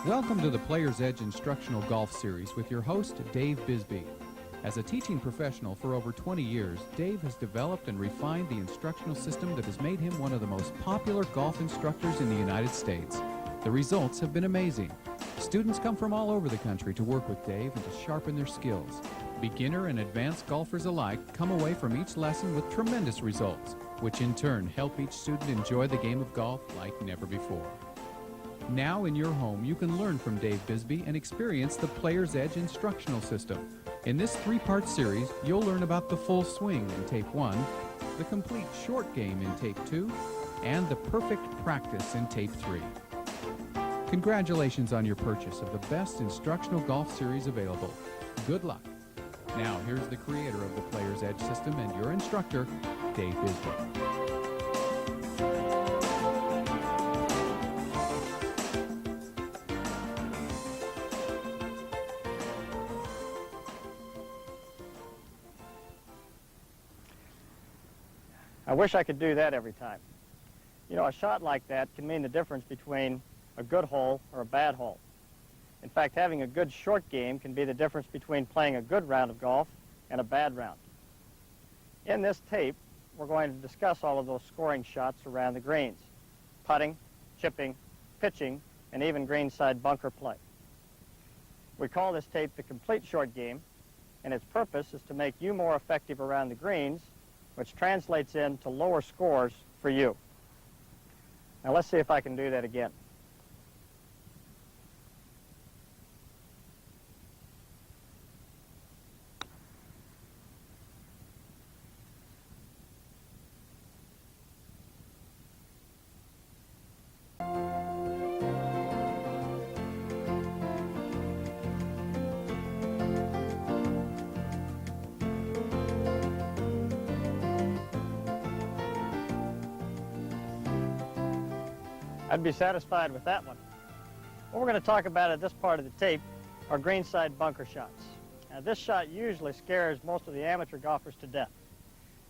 Welcome to the Player's Edge Instructional Golf Series with your host, Dave Bisbee. As a teaching professional for over 20 years, Dave has developed and refined the instructional system that has made him one of the most popular golf instructors in the United States. The results have been amazing. Students come from all over the country to work with Dave and to sharpen their skills. Beginner and advanced golfers alike come away from each lesson with tremendous results, which in turn help each student enjoy the game of golf like never before. Now in your home, you can learn from Dave Bisbee and experience the Player's Edge instructional system. In this three-part series, you'll learn about the full swing in Tape 1, the complete short game in Tape 2, and the perfect practice in Tape 3. Congratulations on your purchase of the best instructional golf series available. Good luck. Now, here's the creator of the Player's Edge system and your instructor, Dave Bisbee. I wish I could do that every time. You know, a shot like that can mean the difference between a good hole or a bad hole. In fact, having a good short game can be the difference between playing a good round of golf and a bad round. In this tape, we're going to discuss all of those scoring shots around the greens: putting, chipping, pitching, and even greenside bunker play. We call this tape the complete short game, and its purpose is to make you more effective around the greens, which translates into lower scores for you. Now let's see if I can do that again. I'd be satisfied with that one. What we're going to talk about at this part of the tape are greenside bunker shots. Now, this shot usually scares most of the amateur golfers to death,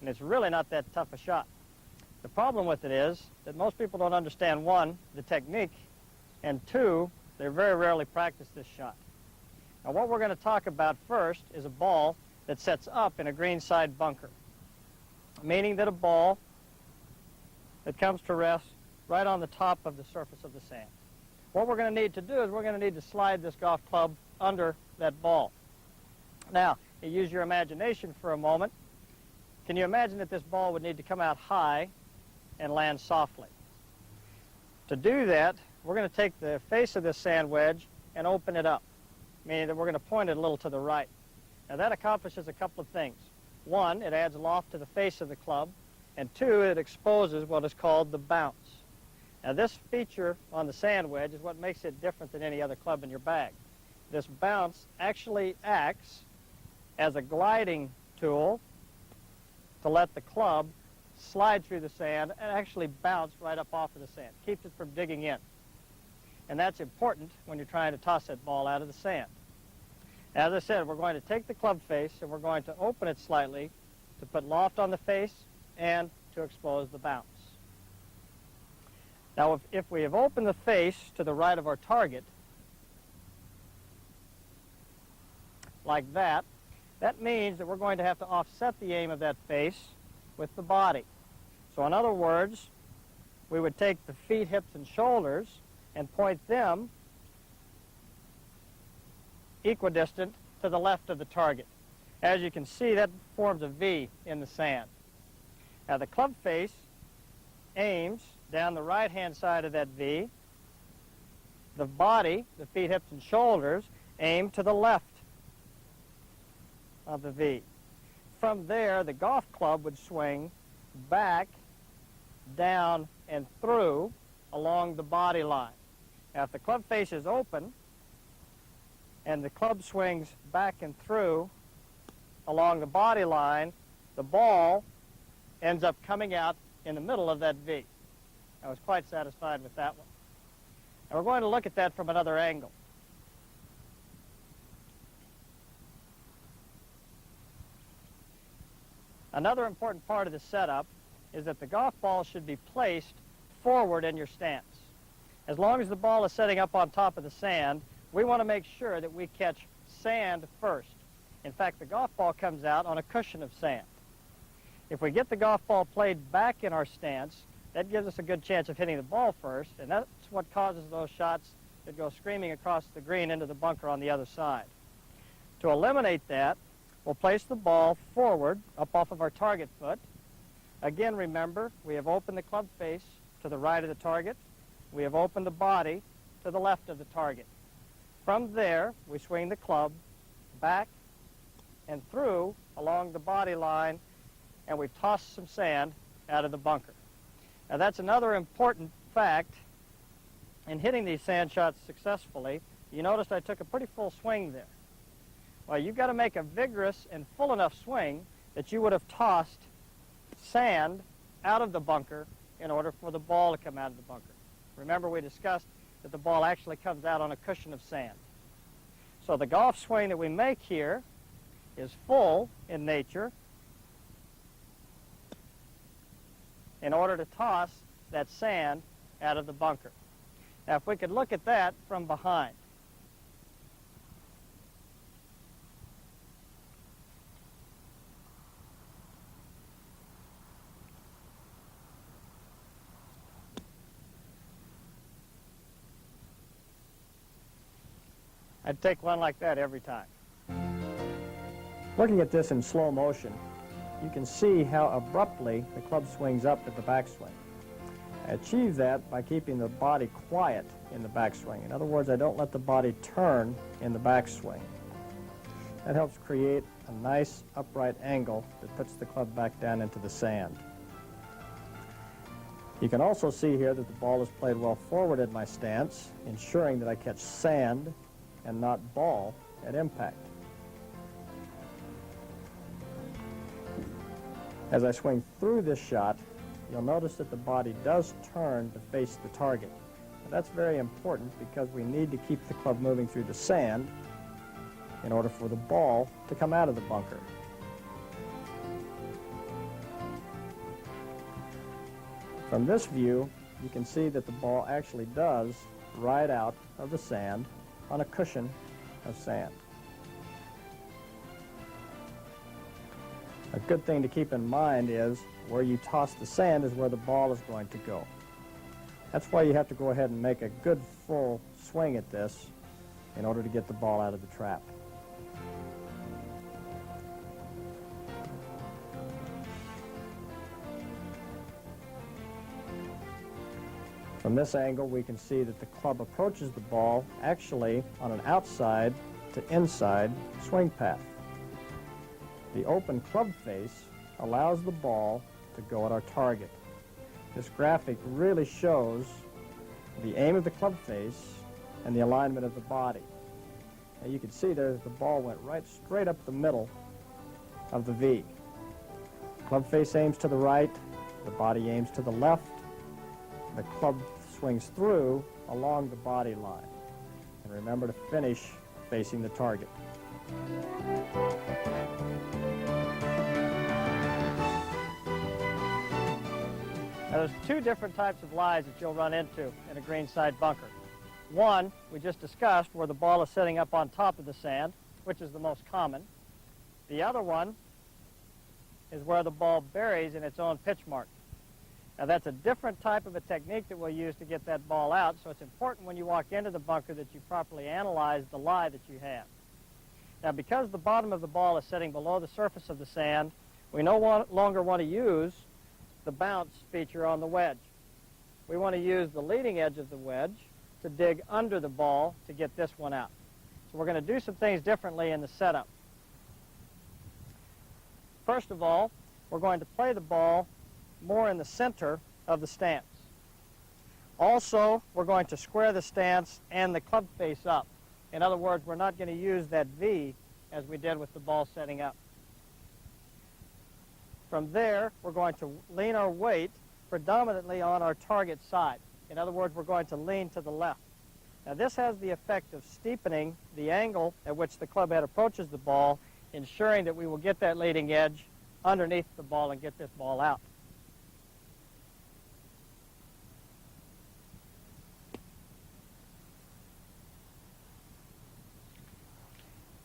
and it's really not that tough a shot. The problem with it is that most people don't understand, one, the technique, and two, they very rarely practice this shot. Now, what we're going to talk about first is a ball that sets up in a greenside bunker, meaning that a ball that comes to rest right on the top of the surface of the sand. What we're going to need to do is we're going to need to slide this golf club under that ball. Now, you use your imagination for a moment. Can you imagine that this ball would need to come out high and land softly? To do that, we're going to take the face of this sand wedge and open it up, meaning that we're going to point it a little to the right. Now, that accomplishes a couple of things. One, it adds loft to the face of the club, and two, it exposes what is called the bounce. Now, this feature on the sand wedge is what makes it different than any other club in your bag. This bounce actually acts as a gliding tool to let the club slide through the sand and actually bounce right up off of the sand. Keeps it from digging in. And that's important when you're trying to toss that ball out of the sand. As I said, we're going to take the club face and we're going to open it slightly to put loft on the face and to expose the bounce. Now, if we have opened the face to the right of our target, like that, that means that we're going to have to offset the aim of that face with the body. So in other words, we would take the feet, hips, and shoulders and point them equidistant to the left of the target. As you can see, that forms a V in the sand. Now, the club face aims down the right-hand side of that V. The body, the feet, hips, and shoulders, aim to the left of the V. From there, the golf club would swing back, down, and through along the body line. Now, if the club face is open and the club swings back and through along the body line, the ball ends up coming out in the middle of that V. I was quite satisfied with that one. And we're going to look at that from another angle. Another important part of the setup is that the golf ball should be placed forward in your stance. As long as the ball is setting up on top of the sand, we want to make sure that we catch sand first. In fact, the golf ball comes out on a cushion of sand. If we get the golf ball played back in our stance, that gives us a good chance of hitting the ball first, and that's what causes those shots that go screaming across the green into the bunker on the other side. To eliminate that, we'll place the ball forward, up off of our target foot. Again, remember, we have opened the club face to the right of the target. We have opened the body to the left of the target. From there, we swing the club back and through along the body line, and we've tossed some sand out of the bunker. Now, that's another important fact in hitting these sand shots successfully. You noticed I took a pretty full swing there. Well, you've got to make a vigorous and full enough swing that you would have tossed sand out of the bunker in order for the ball to come out of the bunker. Remember, we discussed that the ball actually comes out on a cushion of sand. So the golf swing that we make here is full in nature in order to toss that sand out of the bunker. Now, if we could look at that from behind. I'd take one like that every time. Looking at this in slow motion, you can see how abruptly the club swings up at the backswing. I achieve that by keeping the body quiet in the backswing. In other words, I don't let the body turn in the backswing. That helps create a nice upright angle that puts the club back down into the sand. You can also see here that the ball is played well forward in my stance, ensuring that I catch sand and not ball at impact. As I swing through this shot, you'll notice that the body does turn to face the target. And that's very important because we need to keep the club moving through the sand in order for the ball to come out of the bunker. From this view, you can see that the ball actually does ride out of the sand on a cushion of sand. A good thing to keep in mind is where you toss the sand is where the ball is going to go. That's why you have to go ahead and make a good full swing at this in order to get the ball out of the trap. From this angle, we can see that the club approaches the ball actually on an outside to inside swing path. The open club face allows the ball to go at our target. This graphic really shows the aim of the club face and the alignment of the body. Now you can see there the ball went right straight up the middle of the V. Club face aims to the right, the body aims to the left, the club swings through along the body line. And remember to finish facing the target. Now, there's two different types of lies that you'll run into in a greenside bunker. One, we just discussed, where the ball is sitting up on top of the sand, which is the most common. The other one is where the ball buries in its own pitch mark. Now, that's a different type of a technique that we'll use to get that ball out, so it's important when you walk into the bunker that you properly analyze the lie that you have. Now, because the bottom of the ball is sitting below the surface of the sand, we no longer want to use the bounce feature on the wedge. We want to use the leading edge of the wedge to dig under the ball to get this one out. So we're going to do some things differently in the setup. First of all, we're going to play the ball more in the center of the stance. Also, we're going to square the stance and the club face up. In other words, we're not going to use that V as we did with the ball setting up. From there, we're going to lean our weight predominantly on our target side. In other words, we're going to lean to the left. Now, this has the effect of steepening the angle at which the club head approaches the ball, ensuring that we will get that leading edge underneath the ball and get this ball out.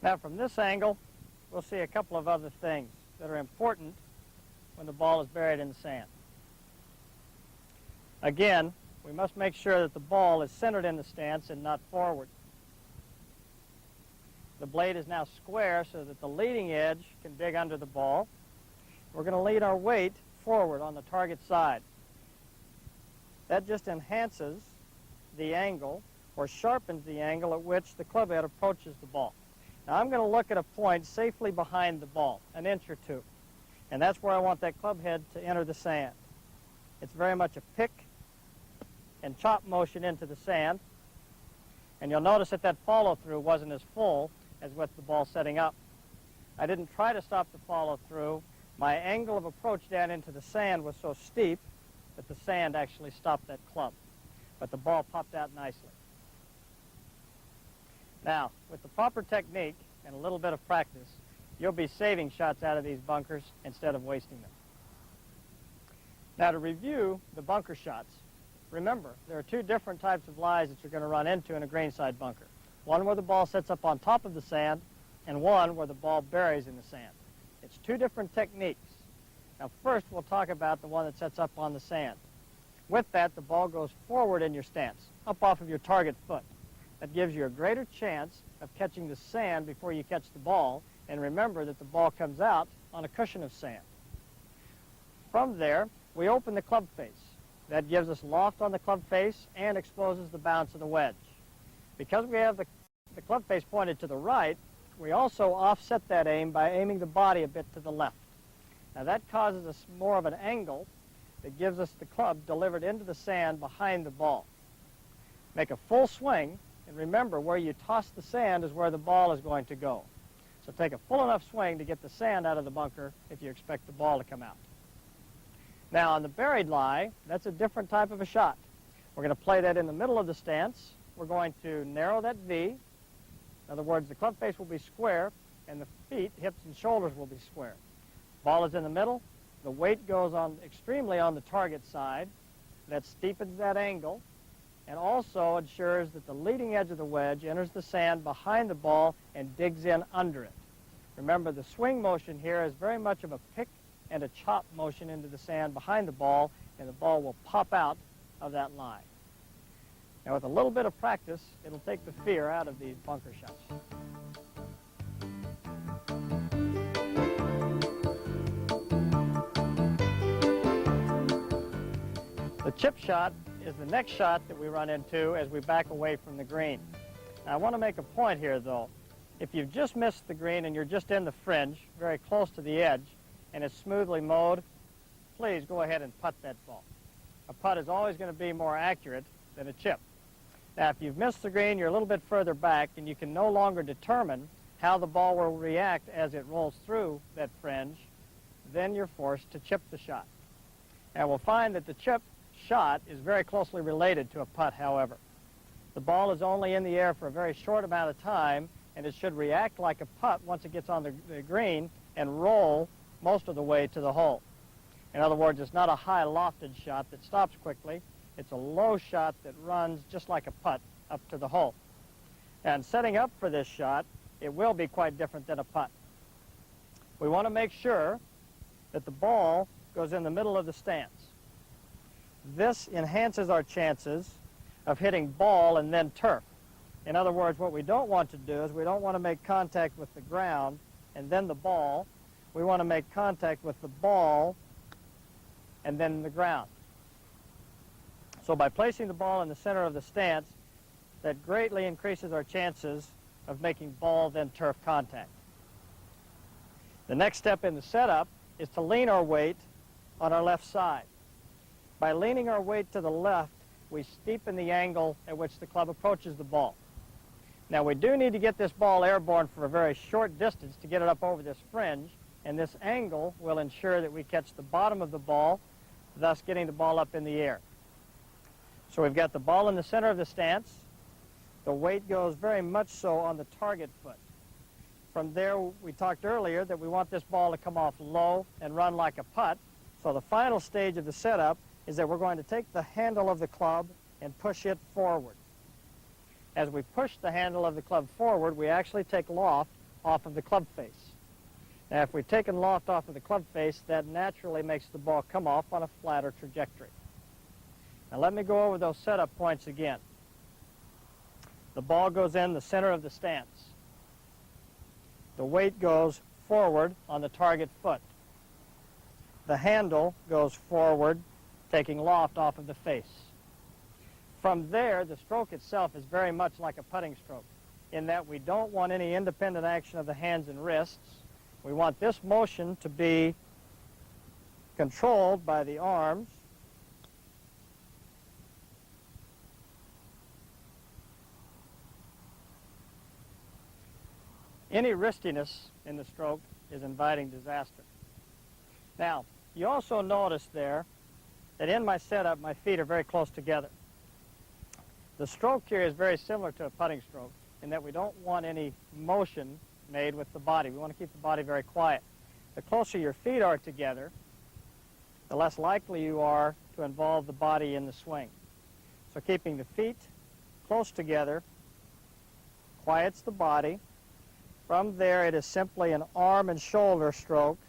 Now from this angle, we'll see a couple of other things that are important when the ball is buried in the sand. Again, we must make sure that the ball is centered in the stance and not forward. The blade is now square so that the leading edge can dig under the ball. We're going to lead our weight forward on the target side. That just enhances the angle or sharpens the angle at which the club head approaches the ball. Now I'm going to look at a point safely behind the ball, an inch or two. And that's where I want that club head to enter the sand. It's very much a pick and chop motion into the sand. And you'll notice that that follow-through wasn't as full as with the ball setting up. I didn't try to stop the follow-through. My angle of approach down into the sand was so steep that the sand actually stopped that club. But the ball popped out nicely. Now, with the proper technique and a little bit of practice, you'll be saving shots out of these bunkers instead of wasting them. Now, to review the bunker shots, remember, there are two different types of lies that you're going to run into in a greenside bunker. One where the ball sets up on top of the sand, and one where the ball buries in the sand. It's two different techniques. Now, first, we'll talk about the one that sets up on the sand. With that, the ball goes forward in your stance, up off of your target foot. That gives you a greater chance of catching the sand before you catch the ball, and remember that the ball comes out on a cushion of sand. From there, we open the club face. That gives us loft on the club face and exposes the bounce of the wedge. Because we have the club face pointed to the right, we also offset that aim by aiming the body a bit to the left. Now that causes us more of an angle that gives us the club delivered into the sand behind the ball. Make a full swing, and remember where you toss the sand is where the ball is going to go. So take a full enough swing to get the sand out of the bunker if you expect the ball to come out. Now on the buried lie, that's a different type of a shot. We're going to play that in the middle of the stance. We're going to narrow that V. In other words, the club face will be square, and the feet, hips, and shoulders will be square. Ball is in the middle. The weight goes on extremely on the target side. That steepens that angle, and also ensures that the leading edge of the wedge enters the sand behind the ball and digs in under it. Remember, the swing motion here is very much of a pick and a chop motion into the sand behind the ball, and the ball will pop out of that line. Now, with a little bit of practice, it'll take the fear out of these bunker shots. The chip shot is the next shot that we run into as we back away from the green. Now, I want to make a point here, though. If you've just missed the green and you're just in the fringe, very close to the edge, and it's smoothly mowed, please go ahead and putt that ball. A putt is always going to be more accurate than a chip. Now, if you've missed the green, you're a little bit further back, and you can no longer determine how the ball will react as it rolls through that fringe, then you're forced to chip the shot. Now, we'll find that the chip shot is very closely related to a putt, however. The ball is only in the air for a very short amount of time, and it should react like a putt once it gets on the green and roll most of the way to the hole. In other words, it's not a high lofted shot that stops quickly. It's a low shot that runs just like a putt up to the hole. And setting up for this shot, it will be quite different than a putt. We want to make sure that the ball goes in the middle of the stance. This enhances our chances of hitting ball and then turf. In other words, what we don't want to do is we don't want to make contact with the ground and then the ball. We want to make contact with the ball and then the ground. So by placing the ball in the center of the stance, that greatly increases our chances of making ball then turf contact. The next step in the setup is to lean our weight on our left side. By leaning our weight to the left, we steepen the angle at which the club approaches the ball. Now, we do need to get this ball airborne for a very short distance to get it up over this fringe, and this angle will ensure that we catch the bottom of the ball, thus getting the ball up in the air. So we've got the ball in the center of the stance. The weight goes very much so on the target foot. From there, we talked earlier that we want this ball to come off low and run like a putt. So the final stage of the setup is that we're going to take the handle of the club and push it forward. As we push the handle of the club forward, we actually take loft off of the club face. Now, if we've taken loft off of the club face, that naturally makes the ball come off on a flatter trajectory. Now, let me go over those setup points again. The ball goes in the center of the stance. The weight goes forward on the target foot. The handle goes forward, taking loft off of the face. From there, the stroke itself is very much like a putting stroke, in that we don't want any independent action of the hands and wrists. We want this motion to be controlled by the arms. Any wristiness in the stroke is inviting disaster. Now, you also notice there that in my setup, my feet are very close together. The stroke here is very similar to a putting stroke in that we don't want any motion made with the body. We want to keep the body very quiet. The closer your feet are together, the less likely you are to involve the body in the swing. So keeping the feet close together quiets the body. From there, it is simply an arm and shoulder stroke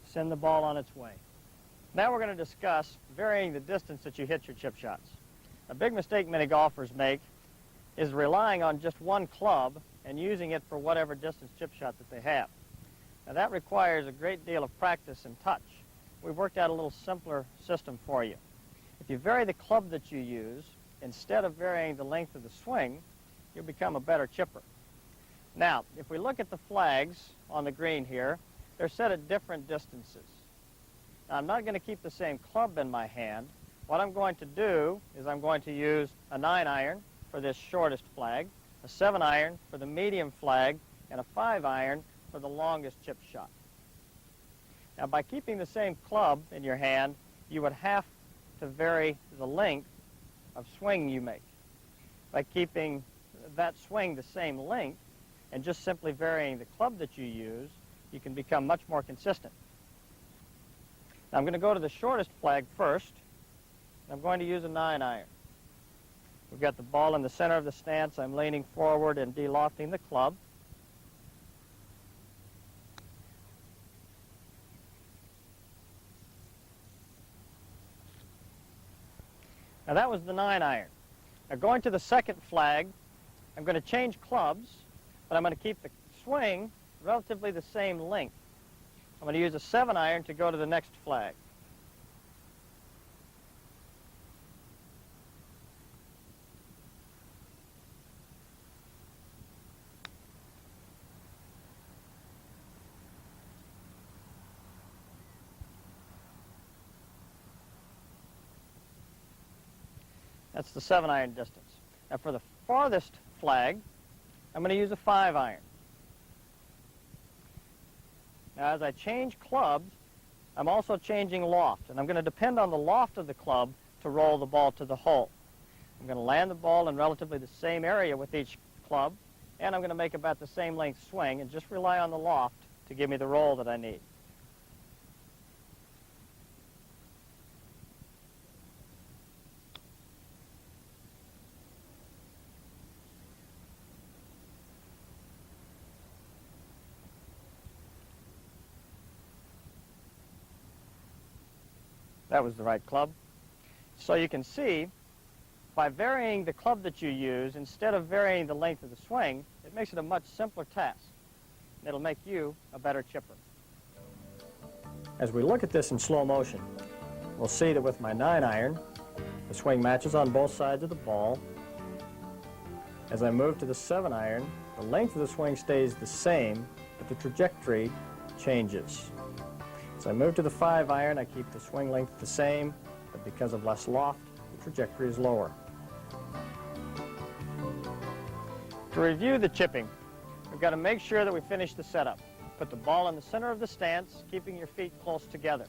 to send the ball on its way. Now we're going to discuss varying the distance that you hit your chip shots. A big mistake many golfers make is relying on just one club and using it for whatever distance chip shot that they have. Now that requires a great deal of practice and touch. We've worked out a little simpler system for you. If you vary the club that you use, instead of varying the length of the swing, you'll become a better chipper. Now, if we look at the flags on the green here, they're set at different distances. Now, I'm not going to keep the same club in my hand. What I'm going to do is I'm going to use a 9-iron for this shortest flag, a 7-iron for the medium flag, and a 5-iron for the longest chip shot. Now, by keeping the same club in your hand, you would have to vary the length of swing you make. By keeping that swing the same length and just simply varying the club that you use, you can become much more consistent. Now, I'm going to go to the shortest flag first. I'm going to use a 9-iron. We've got the ball in the center of the stance. I'm leaning forward and de-lofting the club. Now, that was the 9-iron. Now, going to the second flag, I'm going to change clubs, but I'm going to keep the swing relatively the same length. I'm going to use a 7-iron to go to the next flag. That's the 7-iron distance. Now for the farthest flag, I'm going to use a 5-iron. Now as I change clubs, I'm also changing loft, and I'm going to depend on the loft of the club to roll the ball to the hole. I'm going to land the ball in relatively the same area with each club, and I'm going to make about the same length swing and just rely on the loft to give me the roll that I need. That was the right club. So you can see, by varying the club that you use, instead of varying the length of the swing, it makes it a much simpler task. And it'll make you a better chipper. As we look at this in slow motion, we'll see that with my 9-iron, the swing matches on both sides of the ball. As I move to the 7-iron, the length of the swing stays the same, but the trajectory changes. As I move to the 5-iron, I keep the swing length the same, but because of less loft, the trajectory is lower. To review the chipping, we've got to make sure that we finish the setup. Put the ball in the center of the stance, keeping your feet close together.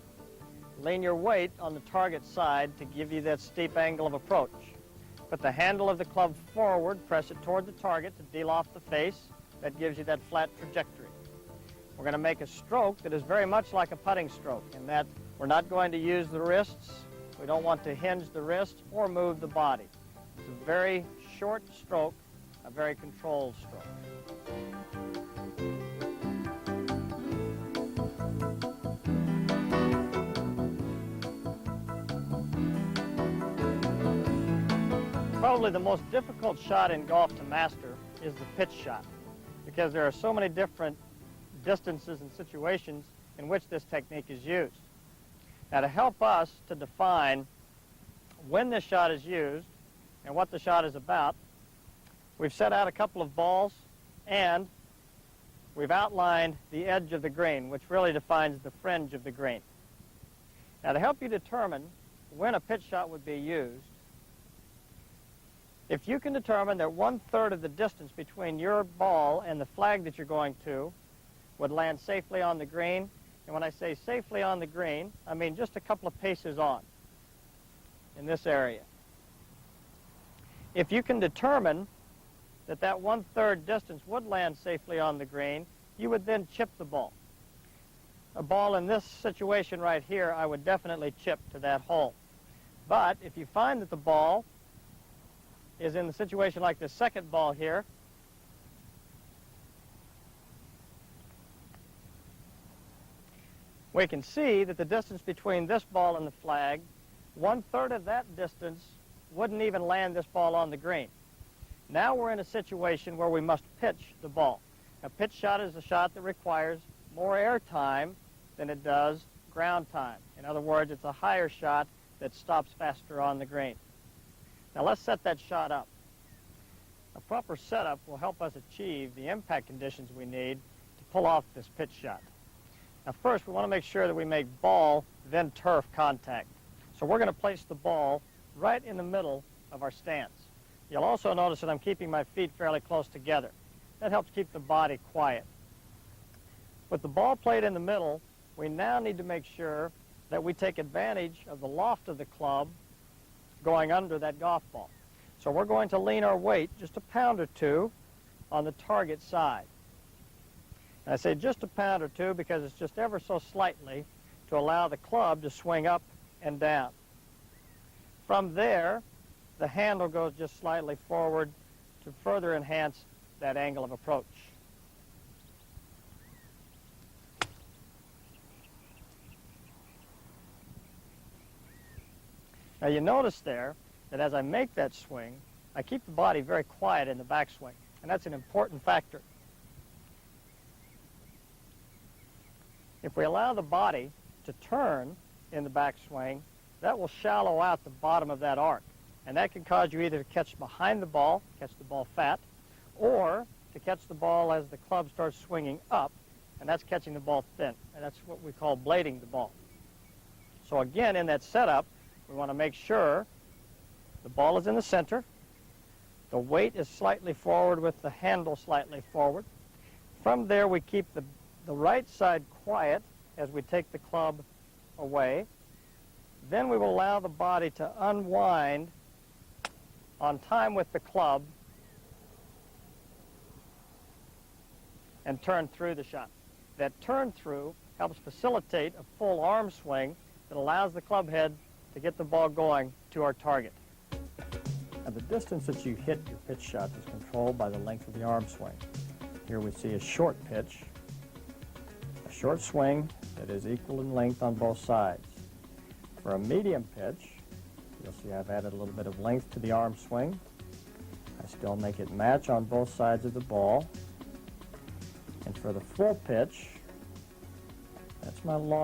Lean your weight on the target side to give you that steep angle of approach. Put the handle of the club forward, press it toward the target to de-loft the face. That gives you that flat trajectory. We're going to make a stroke that is very much like a putting stroke in that we're not going to use the wrists. We don't want to hinge the wrists or move the body. It's a very short stroke a very controlled stroke. Probably the most difficult shot in golf to master is the pitch shot, because there are so many different distances and situations in which this technique is used. Now, to help us to define when this shot is used and what the shot is about, we've set out a couple of balls and we've outlined the edge of the green, which really defines the fringe of the green. Now, to help you determine when a pitch shot would be used, if you can determine that 1/3 of the distance between your ball and the flag that you're going to would land safely on the green, and when I say safely on the green, I mean just a couple of paces on in this area. If you can determine that that 1/3 distance would land safely on the green, you would then chip the ball. A ball in this situation right here, I would definitely chip to that hole. But if you find that the ball is in the situation like the second ball here, we can see that the distance between this ball and the flag, 1/3 of that distance wouldn't even land this ball on the green. Now we're in a situation where we must pitch the ball. A pitch shot is a shot that requires more air time than it does ground time. In other words, it's a higher shot that stops faster on the green. Now let's set that shot up. A proper setup will help us achieve the impact conditions we need to pull off this pitch shot. Now first, we want to make sure that we make ball, then turf contact. So we're going to place the ball right in the middle of our stance. You'll also notice that I'm keeping my feet fairly close together. That helps keep the body quiet. With the ball played in the middle, we now need to make sure that we take advantage of the loft of the club going under that golf ball. So we're going to lean our weight just a pound or two on the target side. And I say just a pound or two because it's just ever so slightly to allow the club to swing up and down. From there, the handle goes just slightly forward to further enhance that angle of approach. Now you notice there that as I make that swing, I keep the body very quiet in the backswing, and that's an important factor. If we allow the body to turn in the backswing, that will shallow out the bottom of that arc, and that can cause you either to catch behind the ball, catch the ball fat, or to catch the ball as the club starts swinging up, and that's catching the ball thin, and that's what we call blading the ball. So again, in that setup, we want to make sure the ball is in the center, the weight is slightly forward with the handle slightly forward. From there, we keep the right side quiet as we take the club away. Then we will allow the body to unwind on time with the club and turn through the shot. That turn through helps facilitate a full arm swing that allows the club head to get the ball going to our target. Now, the distance that you hit your pitch shot is controlled by the length of the arm swing. Here we see a short pitch, a short swing that is equal in length on both sides. For a medium pitch, you'll see I've added a little bit of length to the arm swing. I still make it match on both sides of the ball. And for the full pitch, that's my long